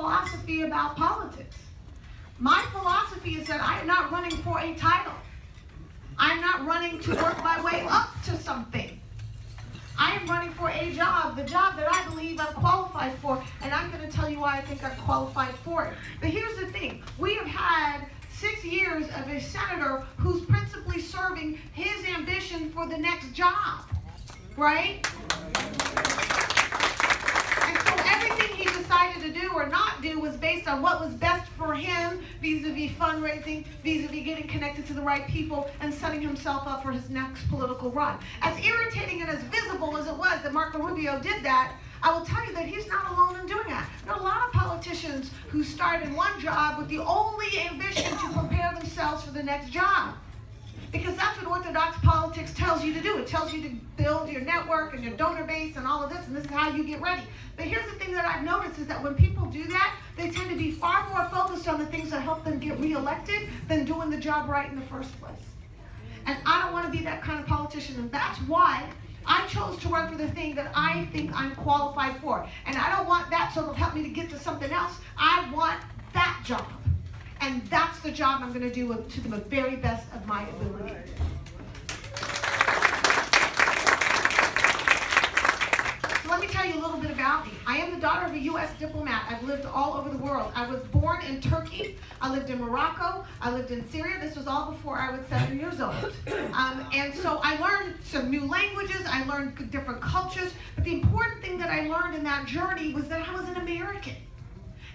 philosophy about politics. My philosophy is that I am not running for a title. I'm not running to work my way up to something. I am running for a job, the job that I believe I'm qualified for, and I'm going to tell you why I think I'm qualified for it. But here's the thing. We have had 6 years of a senator who's principally serving his ambition for the next job, right? And so everything he decided to do or not do was based on what was best for him, vis-a-vis fundraising, vis-a-vis getting connected to the right people, and setting himself up for his next political run. As irritating and as visible as it was that Marco Rubio did that, I will tell you that he's not alone in doing that. There are a lot of politicians who start in one job with the only ambition to prepare themselves for the next job. Because that's what orthodox politics tells you to do. It tells you to build your network and your donor base and all of this, and this is how you get ready. But here's the thing that I've noticed is that when people do that, they tend to be far more focused on the things that help them get reelected than doing the job right in the first place. And I don't want to be that kind of politician, and that's why I chose to run for the thing that I think I'm qualified for. And I don't want that so it'll help me to get to something else. I want that job. And that's the job I'm going to do to the very best of my ability. So let me tell you a little bit about me. I am the daughter of a U.S. diplomat. I've lived all over the world. I was born in Turkey. I lived in Morocco. I lived in Syria. This was all before I was 7 years old. And so I learned some new languages. I learned different cultures. But the important thing that I learned in that journey was that I was an American.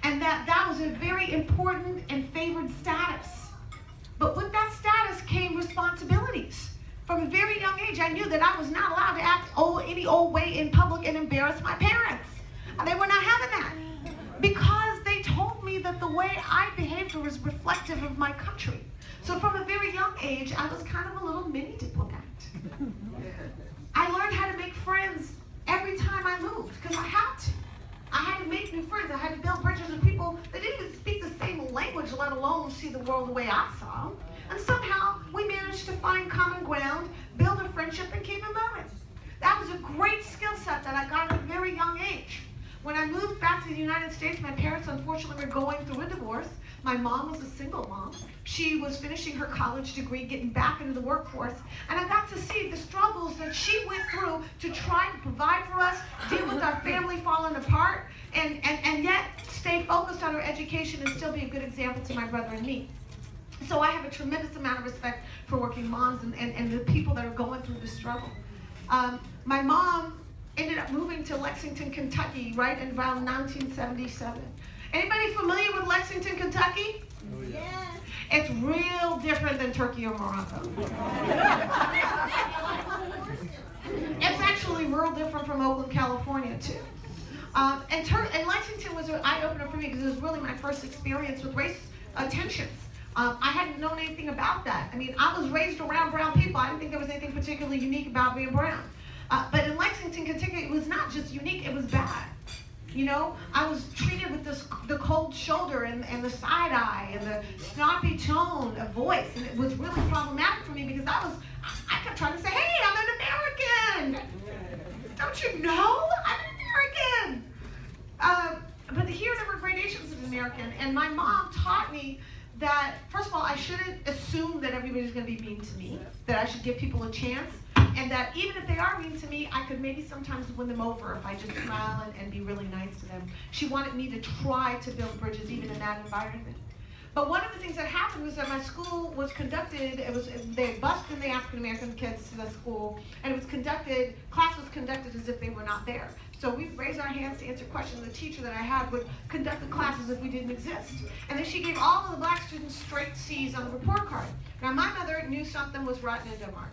And that was a very important and favored status. But with that status came responsibilities. From a very young age, I knew that I was not allowed to act any old way in public and embarrass my parents. They were not having that. Because they told me that the way I behaved was reflective of my country. So from a very young age, I was kind of a little mini diplomat. I learned how to make friends every time I moved, because I had to. I had to make new friends. I had to build bridges with people that didn't even speak the same language, let alone see the world the way I saw them. And somehow we managed to find common ground, build a friendship, and keep it moving. That was a great skill set that I got at a very young age. When I moved back to the United States, my parents unfortunately were going through a divorce. My mom was a single mom. She was finishing her college degree, getting back into the workforce, and I got to see the struggles that she went through to try to provide for us, deal with our family falling apart, and yet stay focused on her education and still be a good example to my brother and me. So I have a tremendous amount of respect for working moms and the people that are going through the struggle. My mom ended up moving to Lexington, Kentucky, right in around 1977. Anybody familiar with Lexington, Kentucky? Oh, yeah. Yes. It's real different than Turkey or Morocco. It's actually real different from Oakland, California, too. And Lexington was an eye-opener for me because it was really my first experience with race tensions. I hadn't known anything about that. I mean, I was raised around brown people. I didn't think there was anything particularly unique about being brown. But in Lexington, Kentucky, it was not just unique, it was bad. You know, I was treated with the cold shoulder and the side eye and the snappy tone of voice, and it was really problematic for me because I kept trying to say, hey, I'm an American. Don't you know? I'm an American. But here there were gradations of American, and my mom taught me that, first of all, I shouldn't assume that everybody's going to be mean to me, that I should give people a chance, and that even if they are mean to me, I could maybe sometimes win them over if I just smile and be really nice to them. She wanted me to try to build bridges even in that environment. But one of the things that happened was that my school was conducted, they bused in the African American kids to the school, and class was conducted as if they were not there. So we'd raise our hands to answer questions. The teacher that I had would conduct the class as if we didn't exist. And then she gave all of the black students straight C's on the report card. Now my mother knew something was rotten in Denmark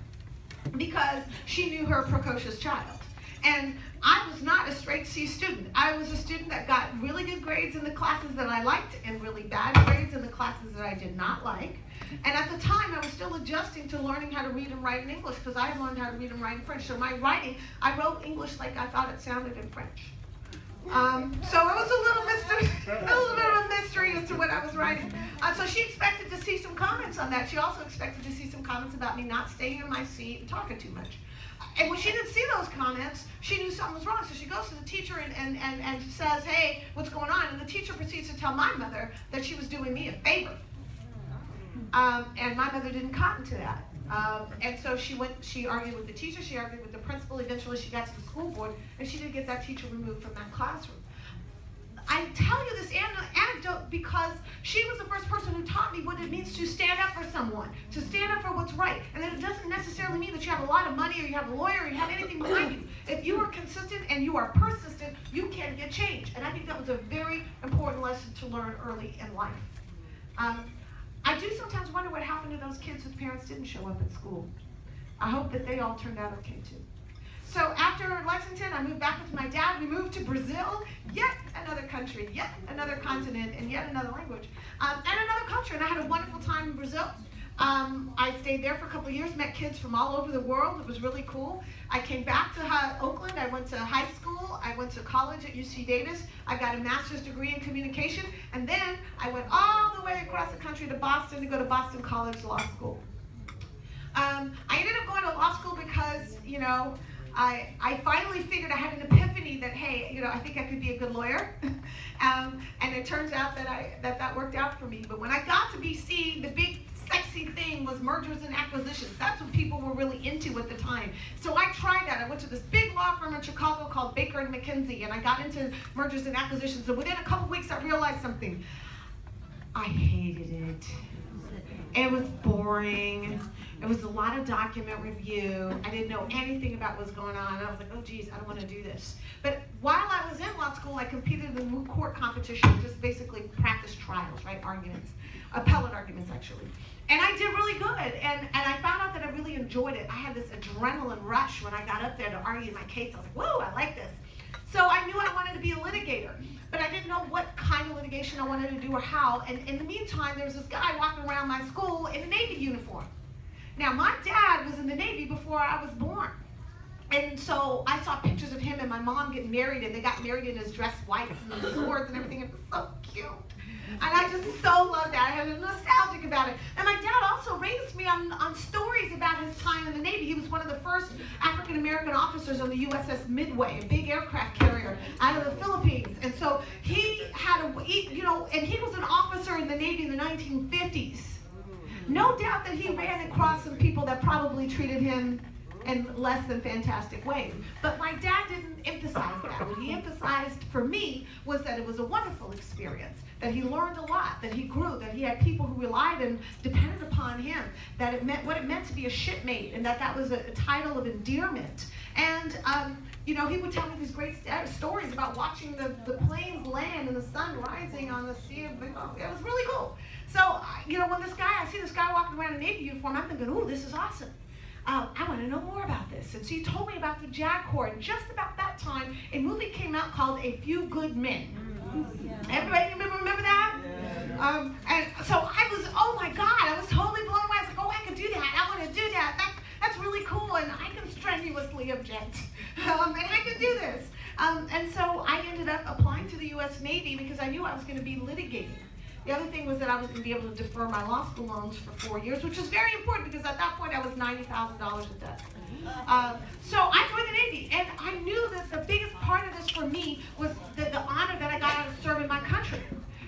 because she knew her precocious child. And I was not a straight C student. I was a student that got really good grades in the classes that I liked and really bad grades in the classes that I did not like. And at the time, I was still adjusting to learning how to read and write in English because I had learned how to read and write in French. So my writing, I wrote English like I thought it sounded in French. So it was a little bit of a mystery as to what I was writing. So she expected to see some comments on that. She also expected to see some comments about me not staying in my seat and talking too much. And when she didn't see those comments, she knew something was wrong. So she goes to the teater and says, hey, what's going on? And the teacher proceeds to tell my mother that she was doing me a favor. And my mother didn't cotton to that. And so she argued with the teacher, she argued with the principal, eventually she got to the school board, and she did get that teacher removed from that classroom. I tell you this anecdote because she was the first person who taught me what it means to stand up for someone, to stand up for what's right. And that it doesn't necessarily mean that you have a lot of money or you have a lawyer or you have anything behind you. If you are consistent and you are persistent, you can get change. And I think that was a very important lesson to learn early in life. I do sometimes wonder what happened to those kids whose parents didn't show up at school. I hope that they all turned out okay too. So after Lexington, I moved back with my dad. We moved to Brazil, yet another country, yet another continent, and yet another language, and another culture. And I had a wonderful time in Brazil. I stayed there for a couple of years, met kids from all over the world. It was really cool. I came back to Oakland. I went to high school. I went to college at UC Davis. I got a master's degree in communication. And then I went all the way across the country to Boston to go to Boston College Law School. I ended up going to law school because, you know, I finally figured I had an epiphany that, hey, you know, I think I could be a good lawyer. And it turns out that that worked out for me. But when I got to BC, the big sexy thing was mergers and acquisitions. That's what people were really into at the time. So I tried that. I went to this big law firm in Chicago called Baker & McKenzie, and I got into mergers and acquisitions. And within a couple weeks, I realized something. I hated it. It was boring. It was a lot of document review. I didn't know anything about what was going on. I was like, oh, geez, I don't want to do this. But while I was in law school, I competed in the moot court competition, just basically practice trials, right, arguments, appellate arguments, actually. And I did really good, and I found out that I really enjoyed it. I had this adrenaline rush when I got up there to argue my case. I was like, whoa, I like this. So I knew I wanted to be a litigator, but I didn't know what kind of litigation I wanted to do or how. And in the meantime, there was this guy walking around my school in a Navy uniform. Now, my dad was in the Navy before I was born. And so I saw pictures of him and my mom getting married, and they got married in his dress whites and the swords and everything. It was so cute. And I just so loved that. I had nostalgic about it. And my dad also raised me on stories about his time in the Navy. He was one of the first African-American officers on the USS Midway, a big aircraft carrier out of the Philippines. And so he had you know, and he was an officer in the Navy in the 1950s. No doubt that he ran across some people that probably treated him in less than fantastic ways. But my dad didn't emphasize that. What he emphasized for me was that it was a wonderful experience, that he learned a lot, that he grew, that he had people who relied and depended upon him, that it meant what it meant to be a shipmate, and that was a title of endearment. And you know, he would tell me these great stories about watching the planes land and the sun rising on the sea of Bengal. It was really cool. So, you know, when I see this guy walking around in a Navy uniform, I'm thinking, ooh, this is awesome. I want to know more about this. And so he told me about the JAG Corps. And just about that time, a movie came out called A Few Good Men. Everybody remember that? Yeah. And so I was, oh my God, I was totally blown away. I was like, oh, I can do that. I want to do that. That's really cool. And I can strenuously object. And I can do this. And so I ended up applying to the U.S. Navy because I knew I was going to be litigating. The other thing was that I was going to be able to defer my law school loans for 4 years, which is very important because at that point I was $90,000 in debt. So I joined the Navy, and I knew that the biggest part of this for me was the honor that I got out of serving my country.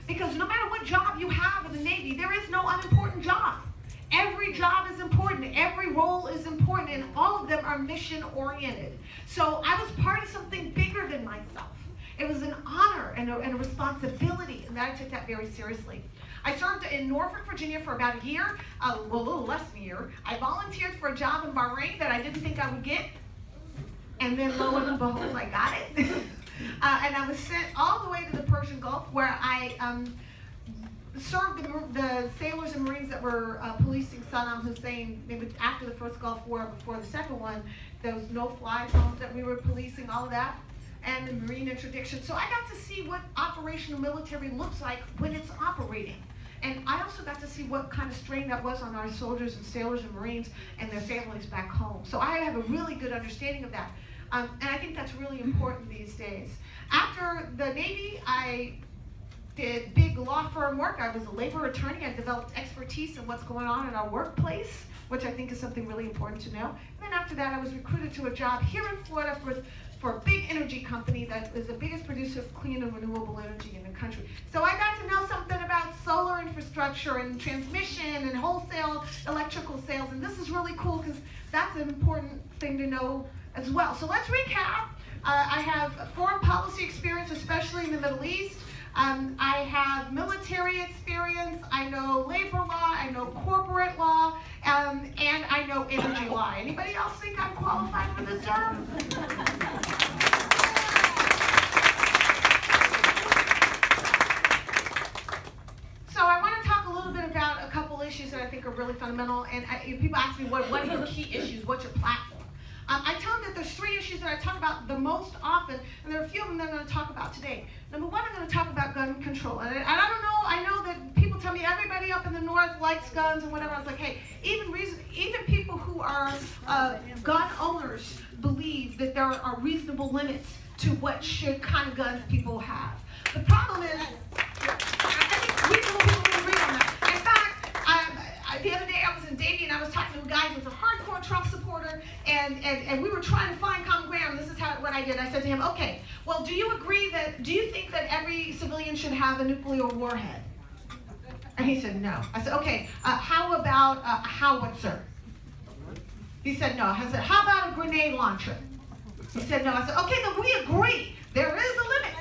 Because no matter what job you have in the Navy, there is no unimportant job. Every job is important, every role is important, and all of them are mission-oriented. So I was part of something bigger than myself. It was an honor and a responsibility, and I took that very seriously. I served in Norfolk, Virginia for about a year, a little less than a year. I volunteered for a job in Bahrain that I didn't think I would get, and then lo and behold, I got it. And I was sent all the way to the Persian Gulf, where I served the sailors and Marines that were policing Saddam Hussein. After the first Gulf War, before the second one, those no-fly zones that we were policing, all of that, and the Marine interdiction. So I got to see what operational military looks like when it's operating. And I also got to see what kind of strain that was on our soldiers and sailors and Marines and their families back home. So I have a really good understanding of that. And I think that's really important these days. After the Navy, I did big law firm work. I was a labor attorney. I developed expertise in what's going on in our workplace, which I think is something really important to know. And then after that, I was recruited to a job here in Florida for a big energy company that is the biggest producer of clean and renewable energy in the country. So I got to know infrastructure and transmission and wholesale electrical sales. And this is really cool because that's an important thing to know as well. So let's recap. I have foreign policy experience, especially in the Middle East. I have military experience, I know labor law, I know corporate law, and I know energy law. Anybody else think I'm qualified for this job? So I want to talk a little bit about a couple issues that I think are really fundamental, and people ask me, what are your key issues, what's your platform? I tell them that there's 3 issues that I talk about the most often, and there are a few of them that I'm going to talk about today. Number 1, I'm going to talk about gun control. And I don't know, I know that people tell me everybody up in the north likes guns and whatever. I was like, hey, even people who are gun owners believe that there are reasonable limits to what kind of guns people have. The problem is, I think reasonable people agree on that. In fact, the other day I was in Davie and I was talking to a guy who was a hardcore Trump supporter, and we were trying to find common ground. This is what I did. I said to him, okay, well, do you think that every civilian should have a nuclear warhead? And he said, no. I said, okay, how about a howitzer? He said, no. I said, how about a grenade launcher? He said, no. I said, okay, then we agree. There is a limit.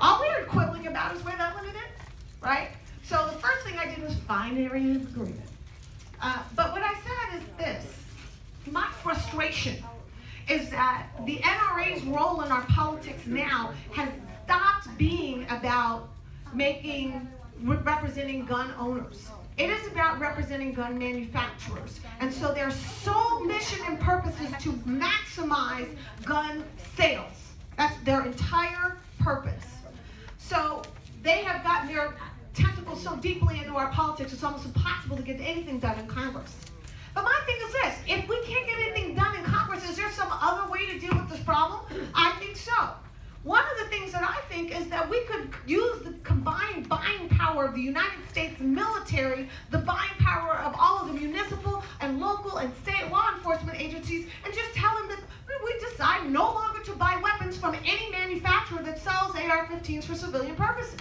All we're quibbling about is where that limit is, right? So the first thing I did was find an area of agreement. But what I said is this. My frustration is that the NRA's role in our politics now has stopped being about representing gun owners. It is about representing gun manufacturers. And so their sole mission and purpose is to maximize gun sales. That's their entire purpose. So they have gotten their tentacles so deeply into our politics, it's almost impossible to get anything done in Congress. But my thing is this, if we can't get anything done in Congress, is there some other way to deal with this problem? I think so. One of the things that I think is that we could use the combined buying power of the United States military, the buying power of all of the municipal and local and state law enforcement agencies, and just tell them that we decide no longer to buy weapons from any manufacturer that sells AR-15s for civilian purposes.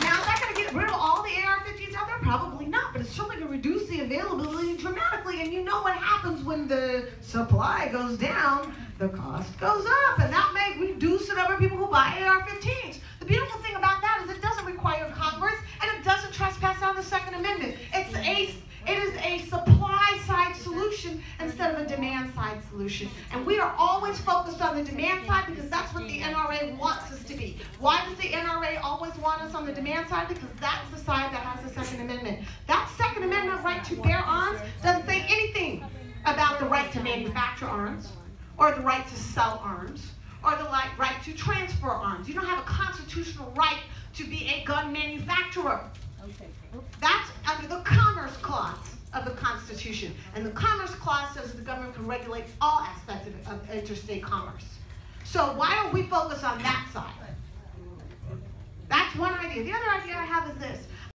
Now, is that going to get rid of all the AR-15s out there? Probably not, but it's certainly going to reduce the availability dramatically, and you know what happens when the supply goes down, the cost goes up, and that may reduce the number of people who buy AR-15s. The beautiful thing about that is it doesn't require Congress, and it doesn't trespass on the Second Amendment. It is a supply-side solution instead of a demand-side solution. And we are always focused on the demand side because that's what the NRA wants us to be. Why does the NRA always want us on the demand side? Because that's the side that has the Second Amendment. That Second Amendment right to bear arms doesn't say anything about the right to manufacture arms, or the right to sell arms, or the right to transfer arms. You don't have a constitutional right to be a gun manufacturer. That's under the Commerce Clause of the Constitution. And the Commerce Clause says the government can regulate all aspects of interstate commerce. So why don't we focus on that side? That's one idea. The other idea I have is this.